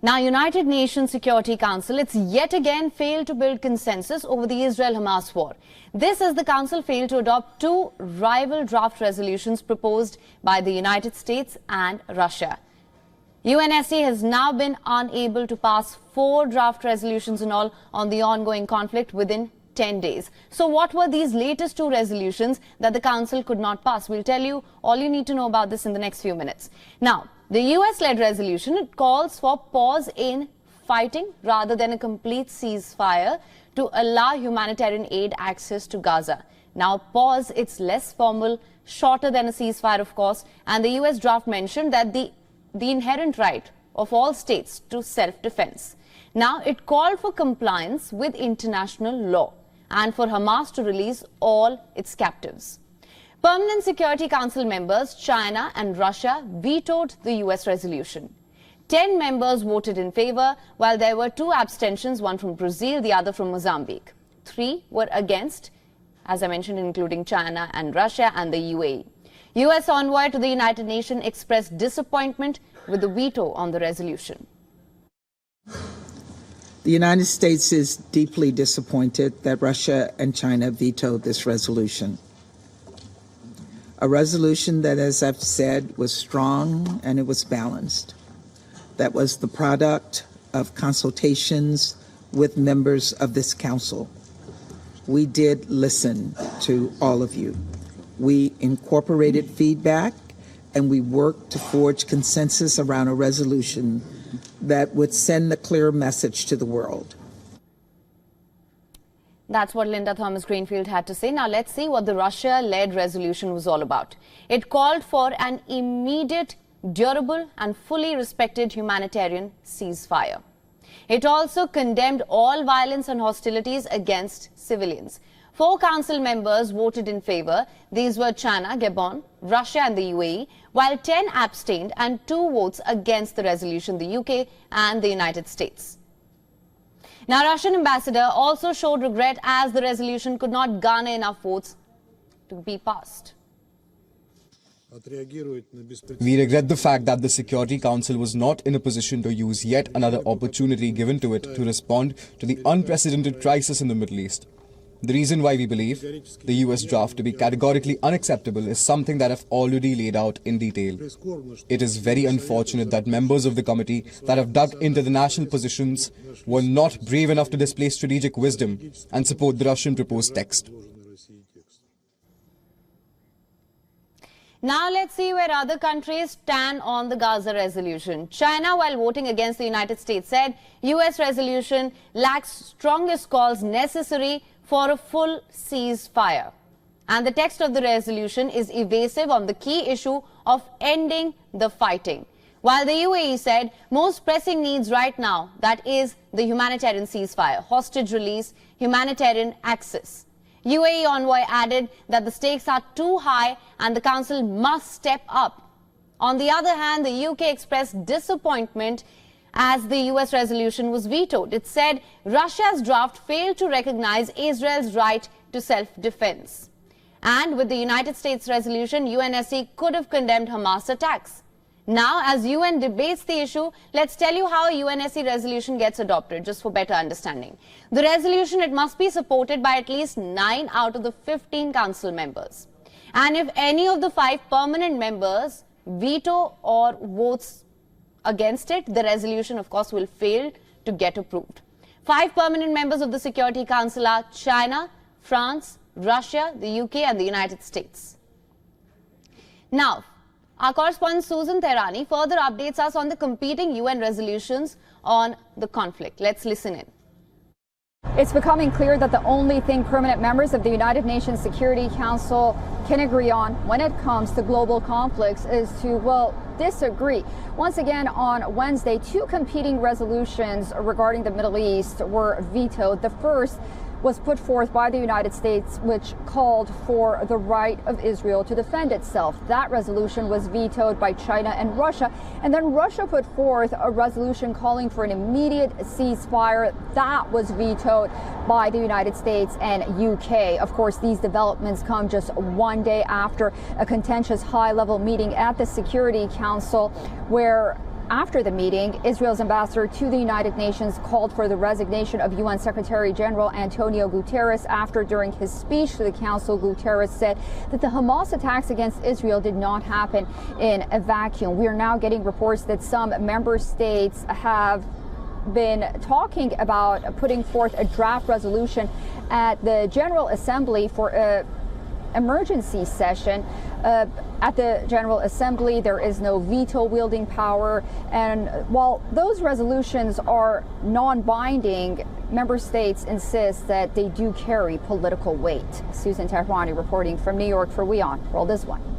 Now, United Nations Security Council, it's yet again failed to build consensus over the Israel-Hamas war. This as the Council failed to adopt two rival draft resolutions proposed by the United States and Russia. UNSC has now been unable to pass 4 draft resolutions in all on the ongoing conflict within 10 days. So what were these latest 2 resolutions that the Council could not pass? We'll tell you all you need to know about this in the next few minutes. Now, the US-led resolution, it calls for pause in fighting rather than a complete ceasefire to allow humanitarian aid access to Gaza. Now, pause, it's less formal, shorter than a ceasefire, of course, and the US draft mentioned that the inherent right of all states to self-defense. Now, it called for compliance with international law and for Hamas to release all its captives. Permanent Security Council members, China and Russia, vetoed the US resolution. 10 members voted in favor, while there were 2 abstentions, one from Brazil, the other from Mozambique. 3 were against, as I mentioned, including China and Russia and the UAE. US envoy to the United Nations expressed disappointment with the veto on the resolution. The United States is deeply disappointed that Russia and China vetoed this resolution. A resolution that, as I've said, was strong and it was balanced. That was the product of consultations with members of this council. We did listen to all of you. We incorporated feedback and we worked to forge consensus around a resolution that would send a clear message to the world. That's what Linda Thomas-Greenfield had to say. Now let's see what the Russia-led resolution was all about. It called for an immediate, durable and fully respected humanitarian ceasefire. It also condemned all violence and hostilities against civilians. 4 council members voted in favor. These were China, Gabon, Russia and the UAE, while 10 abstained and 2 votes against the resolution, the UK and the United States. Now, Russian ambassador also showed regret as the resolution could not garner enough votes to be passed. We regret the fact that the Security Council was not in a position to use yet another opportunity given to it to respond to the unprecedented crisis in the Middle East. The reason why we believe the US draft to be categorically unacceptable is something that I've already laid out in detail. It is very unfortunate that members of the committee that have dug into the national positions were not brave enough to display strategic wisdom and support the Russian proposed text. Now let's see where other countries stand on the Gaza resolution. China, while voting against the United States, said US resolution lacks strongest calls necessary for a full ceasefire. And the text of the resolution is evasive on the key issue of ending the fighting. While the UAE said most pressing needs right now, that is the humanitarian ceasefire, hostage release, humanitarian access. UAE envoy added that the stakes are too high and the Council must step up. On the other hand, the UK expressed disappointment as the US resolution was vetoed. It said Russia's draft failed to recognize Israel's right to self-defense. And with the United States resolution, UNSC could have condemned Hamas attacks. Now, as UN debates the issue, let's tell you how a UNSC resolution gets adopted, just for better understanding. The resolution, it must be supported by at least 9 out of the 15 council members. And if any of the 5 permanent members veto or votes against it, the resolution, of course, will fail to get approved. 5 permanent members of the Security Council are China, France, Russia, the UK and the United States. Now, our correspondent Susan Tehrani further updates us on the competing UN resolutions on the conflict. Let's listen in. It's becoming clear that the only thing permanent members of the United Nations Security Council can agree on when it comes to global conflicts is to, well, disagree. Once again, on Wednesday, 2 competing resolutions regarding the Middle East were vetoed. The first was put forth by the United States, which called for the right of Israel to defend itself. That resolution was vetoed by China and Russia. And then Russia put forth a resolution calling for an immediate ceasefire. That was vetoed by the United States and UK. Of course, these developments come just one day after a contentious high-level meeting at the Security Council where After the meeting, Israel's ambassador to the United Nations called for the resignation of UN Secretary General Antonio Guterres after, during his speech to the Council, Guterres said that the Hamas attacks against Israel did not happen in a vacuum. We are now getting reports that some member states have been talking about putting forth a draft resolution at the General Assembly for a emergency session. At the General Assembly, there is no veto wielding power, and while those resolutions are non-binding, member states insist that they do carry political weight. Susan Tehrani reporting from New York for WION World is One.